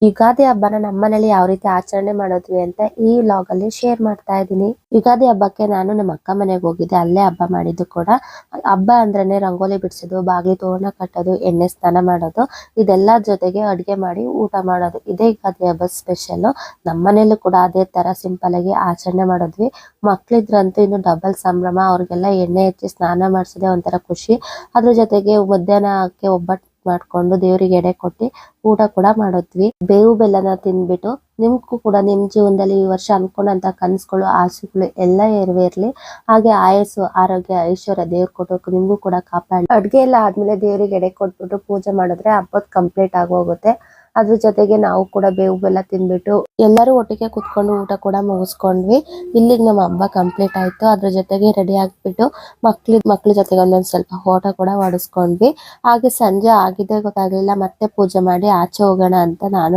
ಯುಗಾದಿ ಹಬ್ಬನ ನಮ್ಮನೇಲಿ ಯಾವ ರೀತಿ ಆಚರಣೆ ಮಾಡೋದ್ವಿ ಅಂತ ಈ ವ್ಲಾಗ್ ಅಲ್ಲಿ ಶೇರ್ ಮಾಡ್ತಾ ಇದ್ದೀನಿ. ಯುಗಾದಿ ಹಬ್ಬಕ್ಕೆ ನಾನು ನಮ್ಮ ಅಕ್ಕ ಮನೆಗೆ ಹೋಗಿದ್ದೆ. ಅಲ್ಲೇ ಹಬ್ಬ ಮಾಡಿದ್ದು ಕೂಡ. ಹಬ್ಬ ಅಂದ್ರೇನೆ ರಂಗೋಲಿ ಬಿಡಿಸೋದು, ಬಾಗಿಲು ತೋರಣ ಕಟ್ಟೋದು, ಎಣ್ಣೆ ಸ್ನಾನ ಮಾಡೋದು, ಇದೆಲ್ಲ ಜೊತೆಗೆ ಅಡ್ಗೆ ಮಾಡಿ ಊಟ ಮಾಡೋದು. ಇದೇ ಯುಗಾದಿ ಹಬ್ಬ ಸ್ಪೆಷಲ್. ನಮ್ಮನೇಲೂ ಕೂಡ ಅದೇ ತರ ಸಿಂಪಲ್ ಆಗಿ ಆಚರಣೆ ಮಾಡಿದ್ವಿ. ಮಕ್ಳಿದ್ರಂತೂ ಇನ್ನು ಡಬಲ್ ಸಂಭ್ರಮ. ಅವ್ರಿಗೆಲ್ಲ ಎಣ್ಣೆ ಹಚ್ಚಿ ಸ್ನಾನ ಮಾಡಿಸೋದೇ ಒಂಥರ ಖುಷಿ. ಅದ್ರ ಜೊತೆಗೆ ಮಧ್ಯಾಹ್ನಕ್ಕೆ ಒಬ್ಬಟ್ಟು ಮಾಡ್ಕೊಂಡು ದೇವರಿಗೆ ಎಡೆ ಕೊಟ್ಟು ಊಟ ಕೂಡ ಮಾಡಿದ್ವಿ. ಬೇವು ಬೆಲ್ಲನ ತಿಂದ್ಬಿಟ್ಟು ನಿಮ್ಗೂ ಕೂಡ ನಿಮ್ ಜೀವನದಲ್ಲಿ ಈ ವರ್ಷ ಅನ್ಕೊಂಡಂತ ಕನಸುಗಳು, ಆಸೆಗಳು ಎಲ್ಲ ನೆರವೇರ್ಲಿ. ಹಾಗೆ ಆಯಸ್ಸು, ಆರೋಗ್ಯ, ಐಶ್ವರ್ಯ ದೇವ್ರು ಕೊಟ್ಟು ನಿಮ್ಗೂ ಕೂಡ ಕಾಪಾಡಿ. ಅಡ್ಗೆ ಎಲ್ಲ ಆದ್ಮೇಲೆ ದೇವರಿಗೆ ಎಡೆ ಕೊಟ್ಬಿಟ್ಟು ಪೂಜೆ ಮಾಡಿದ್ರೆ ಹಬ್ಬದ ಕಂಪ್ಲೀಟ್ ಆಗೋಗುತ್ತೆ. ಅದ್ರ ಜೊತೆಗೆ ನಾವು ಕೂಡ ಬೇವು ಬೆಲ್ಲ ತಿಂದ್ಬಿಟ್ಟು ಎಲ್ಲರೂ ಒಟ್ಟಿಗೆ ಕುತ್ಕೊಂಡು ಊಟ ಕೂಡ ಮುಗಿಸ್ಕೊಂಡ್ವಿ. ಇಲ್ಲಿಗೆ ನಮ್ಮ ಹಬ್ಬ ಕಂಪ್ಲೀಟ್ ಆಯ್ತು. ಅದ್ರ ಜೊತೆಗೆ ರೆಡಿ ಆಗ್ಬಿಟ್ಟು ಮಕ್ಳ ಜೊತೆಗೆ ಒಂದೊಂದ್ ಸ್ವಲ್ಪ ಓಟ ಕೂಡ ಹೊಡಿಸ್ಕೊಂಡ್ವಿ. ಹಾಗೆ ಸಂಜೆ ಆಗಿದ್ದೇ ಗೊತ್ತಾಗ್ಲಿಲ್ಲ. ಮತ್ತೆ ಪೂಜೆ ಮಾಡಿ ಆಚೆ ಹೋಗೋಣ ಅಂತ ನಾನು